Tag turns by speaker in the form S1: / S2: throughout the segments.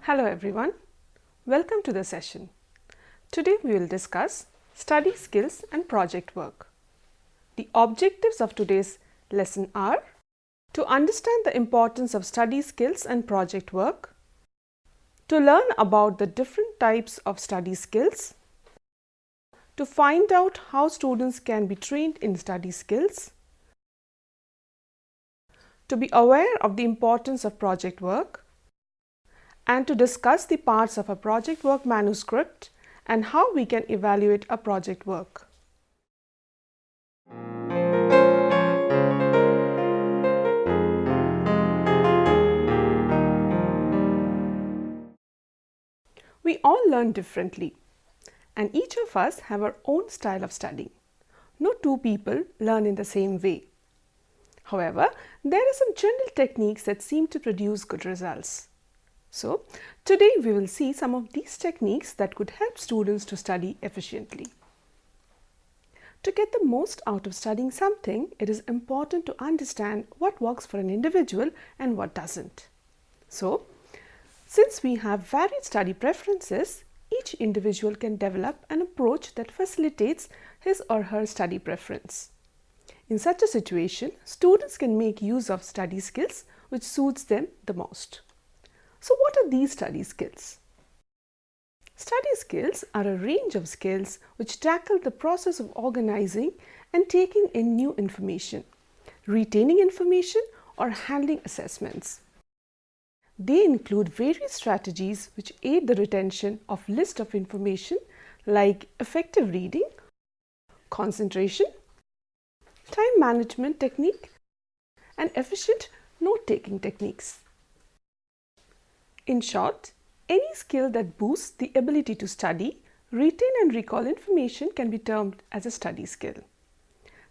S1: Hello everyone, welcome to the session. Today we will discuss study skills and project work. The objectives of today's lesson are to understand the importance of study skills and project work, to learn about the different types of study skills, to find out how students can be trained in study skills, to be aware of the importance of project work, and to discuss the parts of a project work manuscript and how we can evaluate a project work. We all learn differently, and each of us have our own style of studying. No two people learn in the same way. However, there are some general techniques that seem to produce good results. So, today we will see some of these techniques that could help students to study efficiently. To get the most out of studying something, it is important to understand what works for an individual and what doesn't. So, since we have varied study preferences, each individual can develop an approach that facilitates his or her study preference. In such a situation, students can make use of study skills which suits them the most. So what are these study skills? Study skills are a range of skills which tackle the process of organizing and taking in new information, retaining information, or handling assessments. They include various strategies which aid the retention of list of information like effective reading, concentration, time management technique, and efficient note-taking techniques. In short, any skill that boosts the ability to study, retain and recall information can be termed as a study skill.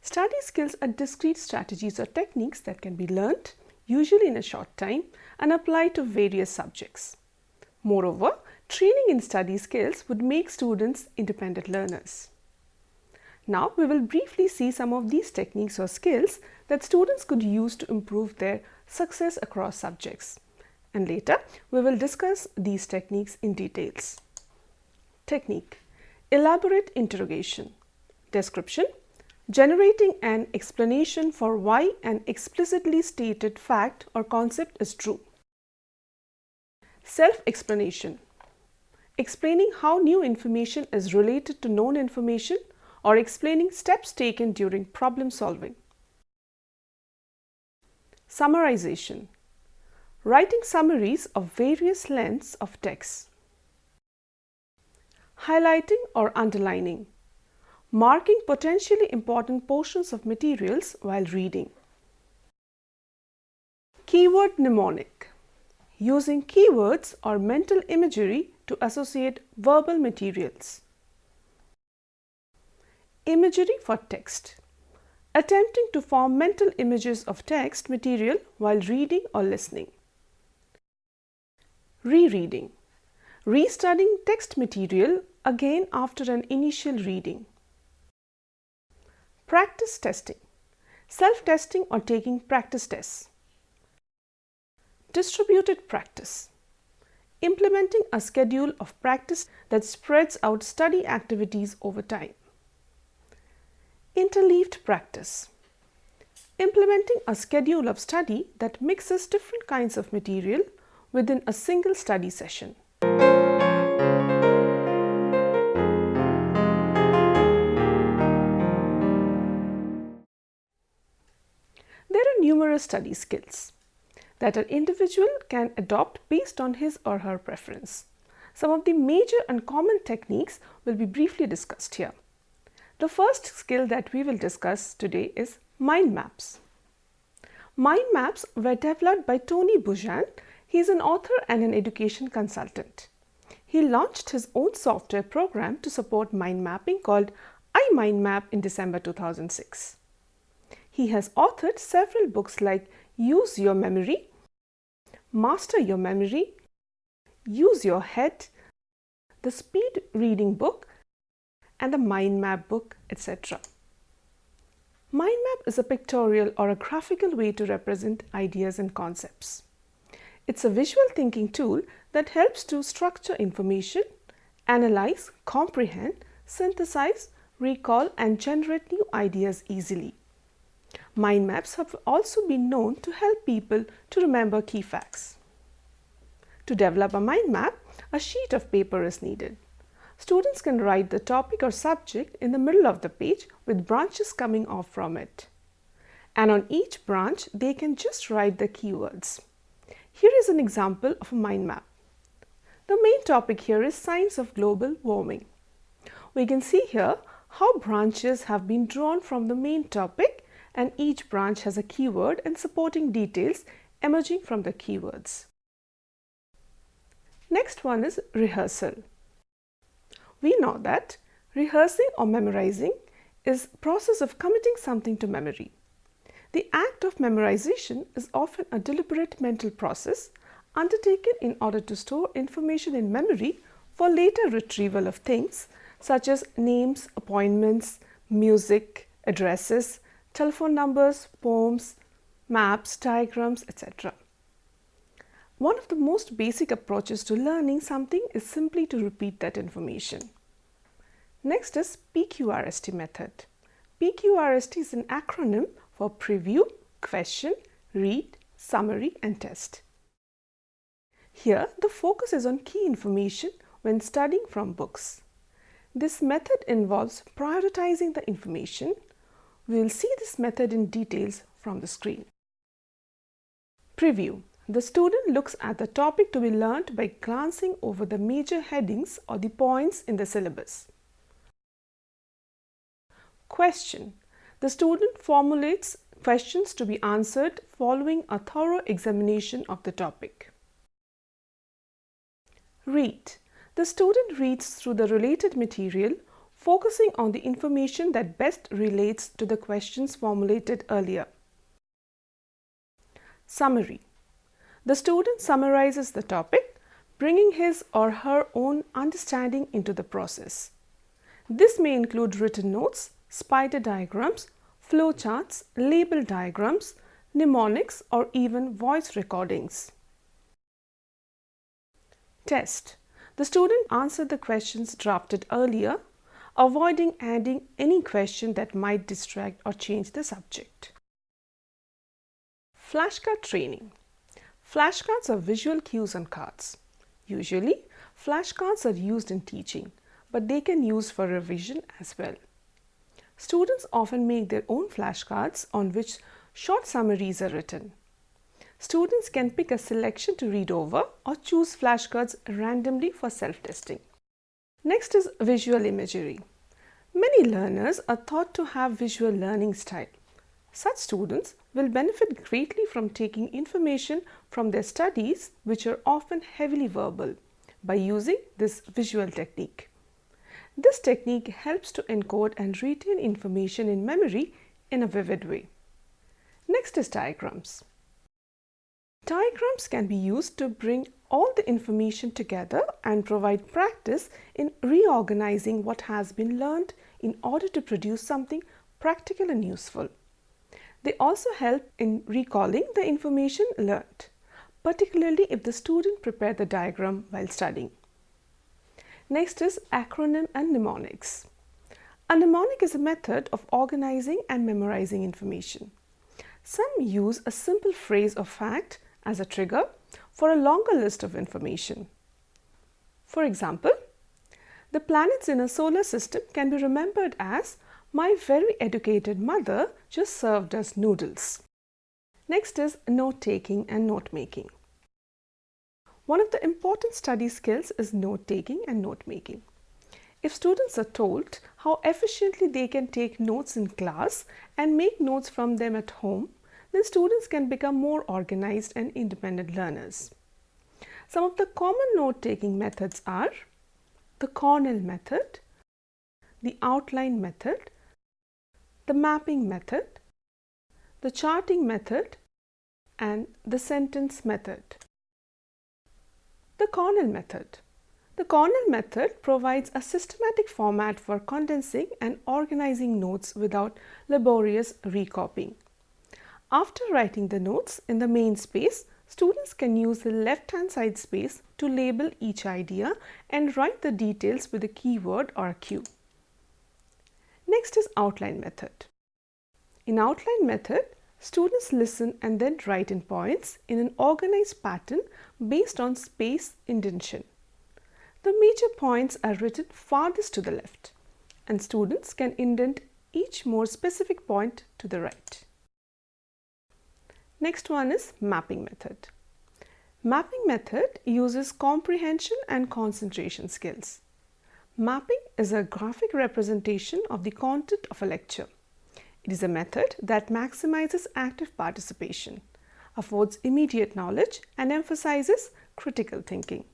S1: Study skills are discrete strategies or techniques that can be learned, usually in a short time, and applied to various subjects. Moreover, training in study skills would make students independent learners. Now, we will briefly see some of these techniques or skills that students could use to improve their success across subjects. And later, we will discuss these techniques in details. Technique: elaborate interrogation. Description: generating an explanation for why an explicitly stated fact or concept is true. Self-explanation: explaining how new information is related to known information or explaining steps taken during problem solving. Summarization: writing summaries of various lengths of text. Highlighting or underlining: marking potentially important portions of materials while reading. Keyword mnemonic: using keywords or mental imagery to associate verbal materials. Imagery for text: attempting to form mental images of text material while reading or listening. Rereading: restudying text material again after an initial reading. Practice testing: self-testing or taking practice tests. Distributed practice: implementing a schedule of practice that spreads out study activities over time. Interleaved practice: implementing a schedule of study that mixes different kinds of material within a single study session. There are numerous study skills that an individual can adopt based on his or her preference. Some of the major and common techniques will be briefly discussed here. The first skill that we will discuss today is mind maps. Mind maps were developed by Tony Buzan. He is an author and an education consultant. He launched his own software program to support mind mapping called iMindMap in December 2006. He has authored several books like Use Your Memory, Master Your Memory, Use Your Head, the Speed Reading Book, and the Mind Map book, etc. Mind map is a pictorial or a graphical way to represent ideas and concepts. It's a visual thinking tool that helps to structure information, analyze, comprehend, synthesize, recall and generate new ideas easily. Mind maps have also been known to help people to remember key facts. To develop a mind map, a sheet of paper is needed. Students can write the topic or subject in the middle of the page with branches coming off from it. And on each branch, they can just write the keywords. Here is an example of a mind map. The main topic here is signs of global warming. We can see here how branches have been drawn from the main topic, and each branch has a keyword and supporting details emerging from the keywords. Next one is rehearsal. We know that rehearsing or memorizing is the process of committing something to memory. The act of memorization is often a deliberate mental process undertaken in order to store information in memory for later retrieval of things such as names, appointments, music, addresses, telephone numbers, poems, maps, diagrams, etc. One of the most basic approaches to learning something is simply to repeat that information. Next is PQRST method. PQRST is an acronym for preview, question, read, summary and test. Here the focus is on key information when studying from books. This method involves prioritizing the information. We will see this method in details from the screen. Preview. The student looks at the topic to be learnt by glancing over the major headings or the points in the syllabus. Question. The student formulates questions to be answered following a thorough examination of the topic. Read. The student reads through the related material, focusing on the information that best relates to the questions formulated earlier. Summary. The student summarizes the topic, bringing his or her own understanding into the process. This may include written notes, spider diagrams, flowcharts, label diagrams, mnemonics, or even voice recordings. Test. The student answered the questions drafted earlier, avoiding adding any question that might distract or change the subject. Flashcard training. Flashcards are visual cues on cards. Usually, flashcards are used in teaching, but they can use for revision as well. Students often make their own flashcards on which short summaries are written. Students can pick a selection to read over or choose flashcards randomly for self-testing. Next is visual imagery. Many learners are thought to have visual learning style. Such students will benefit greatly from taking information from their studies, which are often heavily verbal, by using this visual technique. This technique helps to encode and retain information in memory in a vivid way. Next is diagrams. Diagrams can be used to bring all the information together and provide practice in reorganizing what has been learned in order to produce something practical and useful. They also help in recalling the information learned, particularly if the student prepared the diagram while studying. Next is acronym and mnemonics. A mnemonic is a method of organizing and memorizing information. Some use a simple phrase or fact as a trigger for a longer list of information. For example, the planets in a solar system can be remembered as "My very educated mother just served us noodles." Next is note-taking and note-making. One of the important study skills is note-taking and note-making. If students are told how efficiently they can take notes in class and make notes from them at home, then students can become more organized and independent learners. Some of the common note-taking methods are the Cornell method, the outline method, the mapping method, the charting method, and the sentence method. The Cornell method. The Cornell method provides a systematic format for condensing and organizing notes without laborious recopying. After writing the notes in the main space, Students can use the left-hand side space to label each idea and write the details with a keyword or a cue. Next is outline method. In outline method, students listen and then write in points in an organized pattern based on space indentation. The major points are written farthest to the left, and students can indent each more specific point to the right. Next one is mapping method. Mapping method uses comprehension and concentration skills. Mapping is a graphic representation of the content of a lecture. It is a method that maximizes active participation, affords immediate knowledge, and emphasizes critical thinking.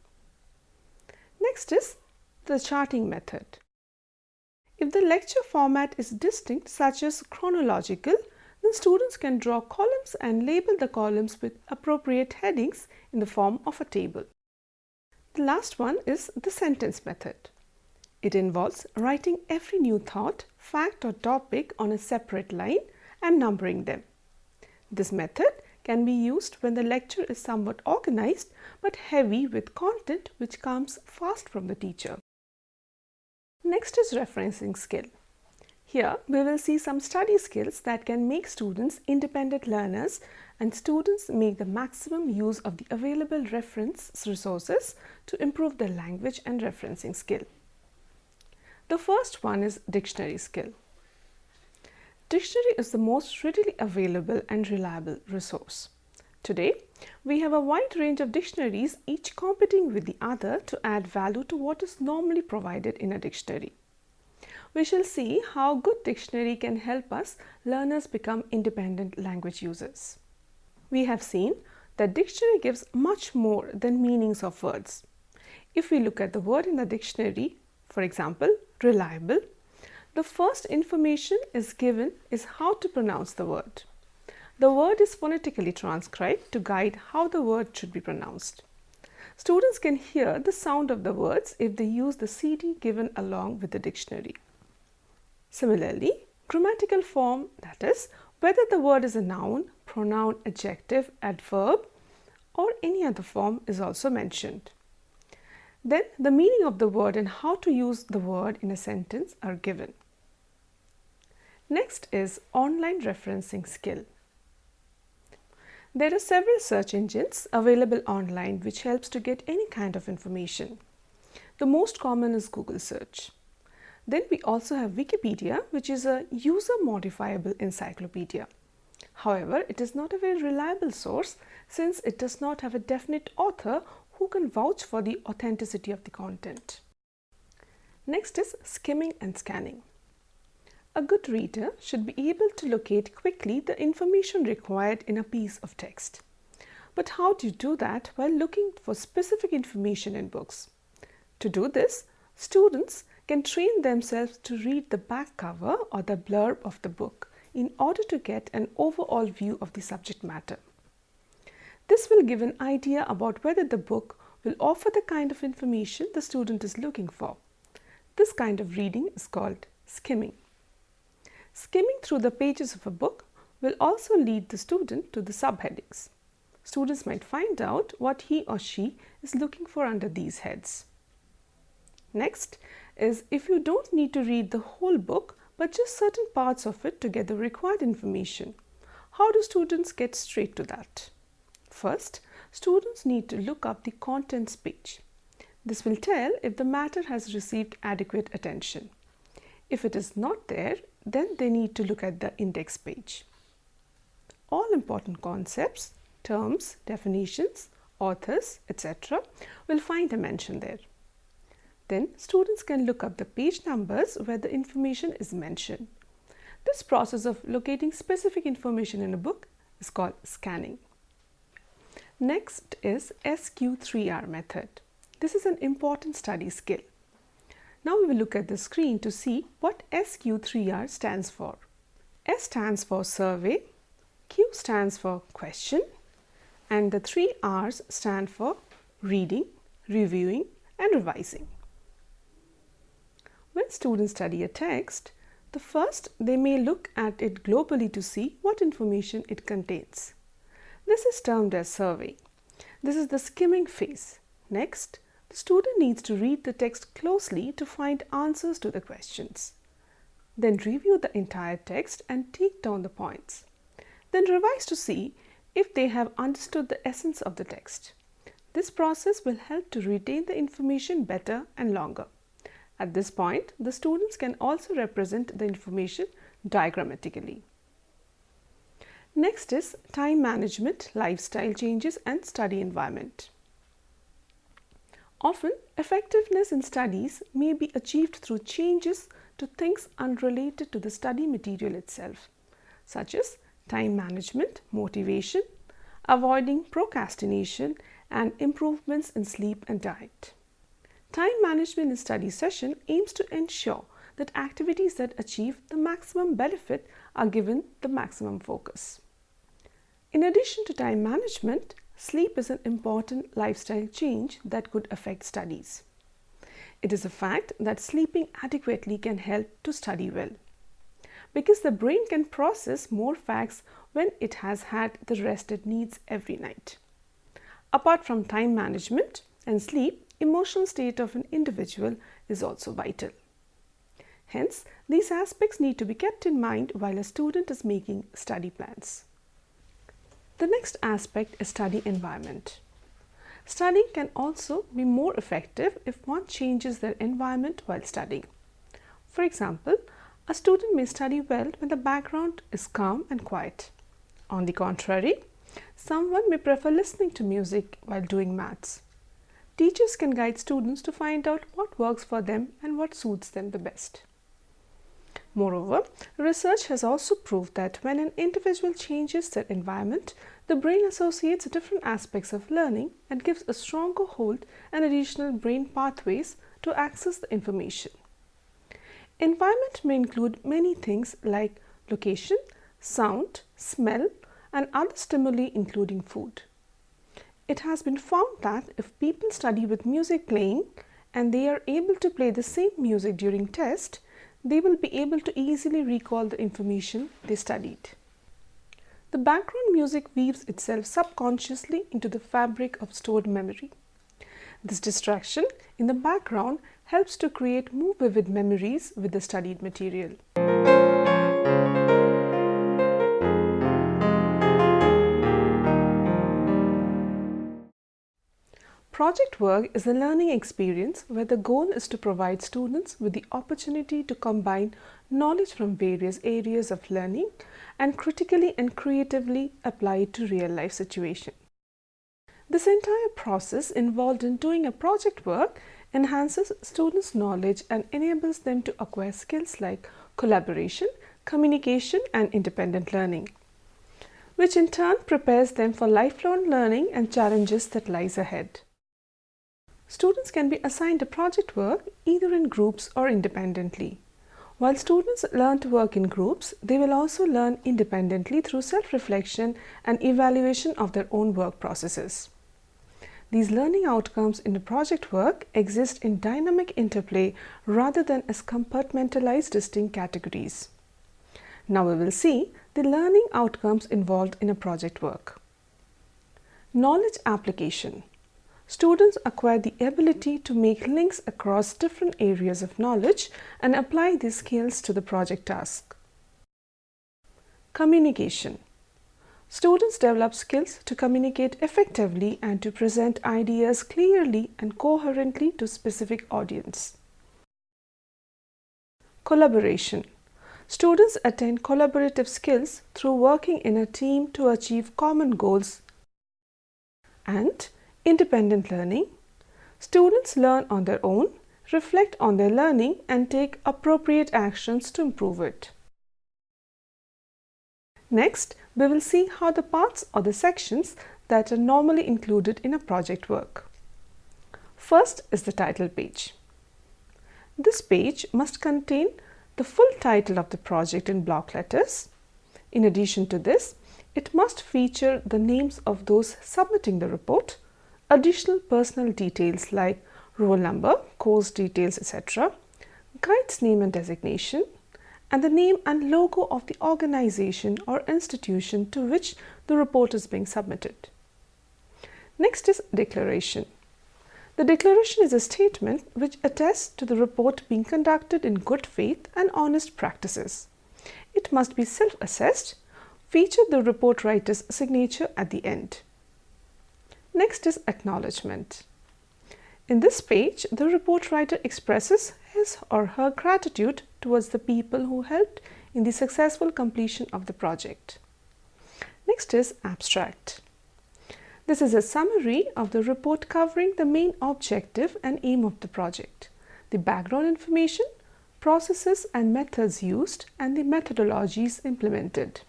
S1: Next is the charting method. If the lecture format is distinct, such as chronological, then students can draw columns and label the columns with appropriate headings in the form of a table. The last one is the sentence method. It involves writing every new thought, fact or topic on a separate line and numbering them. This method can be used when the lecture is somewhat organized but heavy with content which comes fast from the teacher. Next is referencing skill. Here we will see some study skills that can make students independent learners, and students make the maximum use of the available reference resources to improve their language and referencing skill. The first one is dictionary skill. Dictionary is the most readily available and reliable resource. Today, we have a wide range of dictionaries, each competing with the other to add value to what is normally provided in a dictionary. We shall see how good dictionary can help us learners become independent language users. We have seen that dictionary gives much more than meanings of words. If we look at the word in the dictionary, for example, reliable, the first information is given is how to pronounce the word. The word is phonetically transcribed to guide how the word should be pronounced. Students can hear the sound of the words if they use the CD given along with the dictionary. Similarly, grammatical form, that is, whether the word is a noun, pronoun, adjective, adverb, or any other form is also mentioned. Then the meaning of the word and how to use the word in a sentence are given. Next is online referencing skill. There are several search engines available online which helps to get any kind of information. The most common is Google search. Then we also have Wikipedia, which is a user modifiable encyclopedia. However, it is not a very reliable source since it does not have a definite author who can vouch for the authenticity of the content. Next is skimming and scanning. A good reader should be able to locate quickly the information required in a piece of text. But how do you do that while looking for specific information in books? To do this, students can train themselves to read the back cover or the blurb of the book in order to get an overall view of the subject matter. This will give an idea about whether the book will offer the kind of information the student is looking for. This kind of reading is called skimming. Skimming through the pages of a book will also lead the student to the subheadings. Students might find out what he or she is looking for under these heads. Next is if you don't need to read the whole book but just certain parts of it to get the required information. How do students get straight to that? First, students need to look up the contents page. This will tell if the matter has received adequate attention. If it is not there, then they need to look at the index page. All important concepts, terms, definitions, authors, etc. will find a mention there. Then students can look up the page numbers where the information is mentioned. This process of locating specific information in a book is called scanning. Next is SQ3R method. This is an important study skill. Now we will look at the screen to see what SQ3R stands for. S stands for survey, Q stands for question, and the 3 R's stand for reading, reviewing, and revising. When students study a text, they may look at it globally to see what information it contains. This is termed as survey. This is the skimming phase. Next, the student needs to read the text closely to find answers to the questions. Then review the entire text and take down the points. Then revise to see if they have understood the essence of the text. This process will help to retain the information better and longer. At this point, the students can also represent the information diagrammatically. Next is time management, lifestyle changes, and study environment. Often, effectiveness in studies may be achieved through changes to things unrelated to the study material itself, such as time management, motivation, avoiding procrastination, and improvements in sleep and diet. Time management in study session aims to ensure that activities that achieve the maximum benefit are given the maximum focus. In addition to time management, sleep is an important lifestyle change that could affect studies. It is a fact that sleeping adequately can help to study well, because the brain can process more facts when it has had the rest it needs every night. Apart from time management and sleep, emotional state of an individual is also vital. Hence, these aspects need to be kept in mind while a student is making study plans. The next aspect is study environment. Studying can also be more effective if one changes their environment while studying. For example, a student may study well when the background is calm and quiet. On the contrary, someone may prefer listening to music while doing maths. Teachers can guide students to find out what works for them and what suits them the best. Moreover, research has also proved that when an individual changes their environment, the brain associates different aspects of learning and gives a stronger hold and additional brain pathways to access the information. Environment may include many things like location, sound, smell, and other stimuli including food. It has been found that if people study with music playing and they are able to play the same music during test, they will be able to easily recall the information they studied. The background music weaves itself subconsciously into the fabric of stored memory. This distraction in the background helps to create more vivid memories with the studied material. Project work is a learning experience where the goal is to provide students with the opportunity to combine knowledge from various areas of learning and critically and creatively apply it to real-life situations. This entire process involved in doing a project work enhances students' knowledge and enables them to acquire skills like collaboration, communication, and independent learning, which in turn prepares them for lifelong learning and challenges that lies ahead. Students can be assigned a project work either in groups or independently. While students learn to work in groups, they will also learn independently through self-reflection and evaluation of their own work processes. These learning outcomes in the project work exist in dynamic interplay rather than as compartmentalized distinct categories. Now we will see the learning outcomes involved in a project work. Knowledge application. Students acquire the ability to make links across different areas of knowledge and apply these skills to the project task. Communication. Students develop skills to communicate effectively and to present ideas clearly and coherently to specific audience. Collaboration. Students attain collaborative skills through working in a team to achieve common goals. And independent learning. Students learn on their own, reflect on their learning, and take appropriate actions to improve it. Next, we will see how the parts or the sections that are normally included in a project work. First is the title page. This page must contain the full title of the project in block letters. In addition to this, it must feature the names of those submitting the report, additional personal details like roll number, course details, etc., guide's name and designation, and the name and logo of the organization or institution to which the report is being submitted. Next is declaration. The declaration is a statement which attests to the report being conducted in good faith and honest practices. It must be self-assessed, feature the report writer's signature at the end. Next is acknowledgement. In this page, the report writer expresses his or her gratitude towards the people who helped in the successful completion of the project. Next is abstract. This is a summary of the report covering the main objective and aim of the project, the background information, processes and methods used, and the methodologies implemented,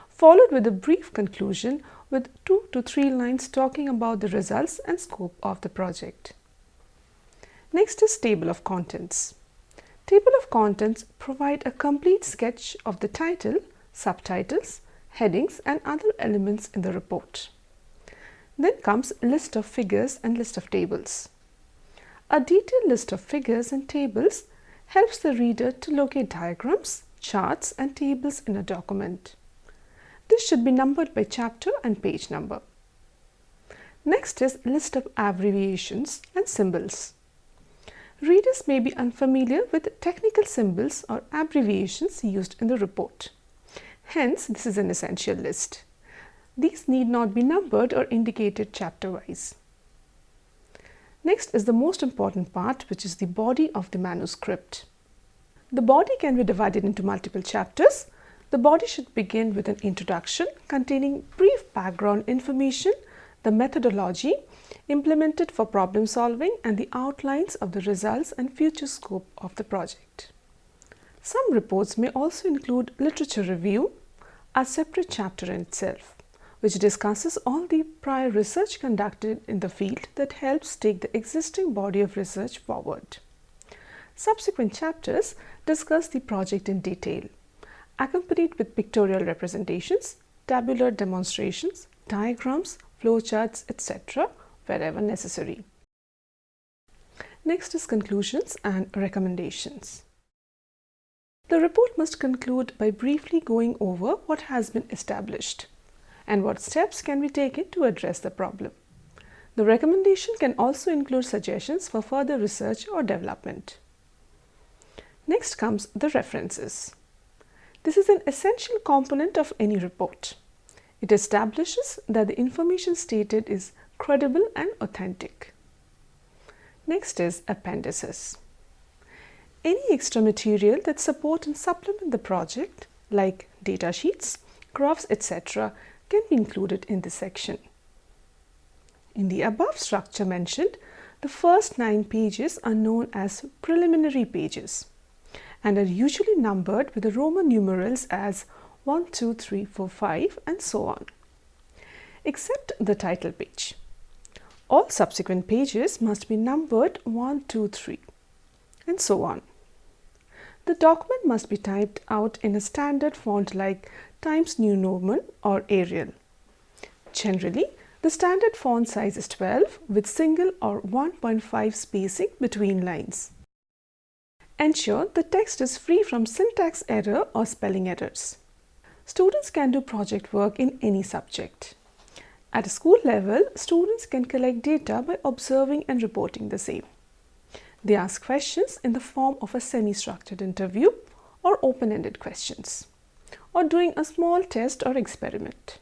S1: followed with a brief conclusion with 2 to 3 lines talking about the results and scope of the project. Next is table of contents. Table of contents provide a complete sketch of the title, subtitles, headings and other elements in the report. Then comes list of figures and list of tables. A detailed list of figures and tables helps the reader to locate diagrams, charts and tables in a document. This should be numbered by chapter and page number. Next is list of abbreviations and symbols. Readers may be unfamiliar with technical symbols or abbreviations used in the report. Hence, this is an essential list. These need not be numbered or indicated chapter-wise. Next is the most important part, which is the body of the manuscript. The body can be divided into multiple chapters. The body should begin with an introduction containing brief background information, the methodology implemented for problem solving, and the outlines of the results and future scope of the project. Some reports may also include literature review, a separate chapter in itself, which discusses all the prior research conducted in the field that helps take the existing body of research forward. Subsequent chapters discuss the project in detail, accompanied with pictorial representations, tabular demonstrations, diagrams, flowcharts, etc., wherever necessary. Next is conclusions and recommendations. The report must conclude by briefly going over what has been established and what steps can be taken to address the problem. The recommendation can also include suggestions for further research or development. Next comes the references. This is an essential component of any report. It establishes that the information stated is credible and authentic. Next is appendices. Any extra material that support and supplement the project, like data sheets, graphs, etc., can be included in this section. In the above structure mentioned, the first 9 pages are known as preliminary pages and are usually numbered with the Roman numerals as 1, 2, 3, 4, 5 and so on, except the title page. All subsequent pages must be numbered 1, 2, 3 and so on. The document must be typed out in a standard font like Times New Roman or Arial. Generally, the standard font size is 12 with single or 1.5 spacing between lines. Ensure the text is free from syntax error or spelling errors. Students can do project work in any subject. At a school level, students can collect data by observing and reporting the same. They ask questions in the form of a semi-structured interview or open-ended questions, or doing a small test or experiment.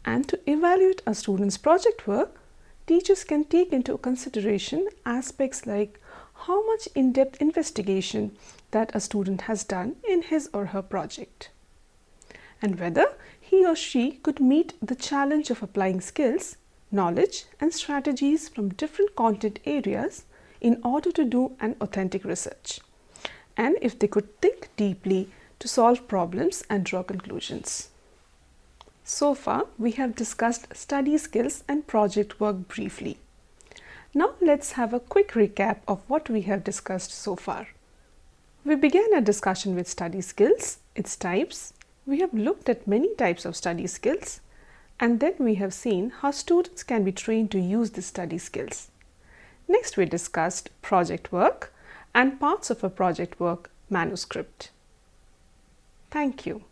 S1: And to evaluate a student's project work, teachers can take into consideration aspects like how much in-depth investigation that a student has done in his or her project, and whether he or she could meet the challenge of applying skills, knowledge, and strategies from different content areas in order to do an authentic research, and if they could think deeply to solve problems and draw conclusions. So far, we have discussed study skills and project work briefly. Now let's have a quick recap of what we have discussed so far. We began our discussion with study skills, its types. We have looked at many types of study skills, and then we have seen how students can be trained to use these study skills. Next, we discussed project work and parts of a project work manuscript. Thank you.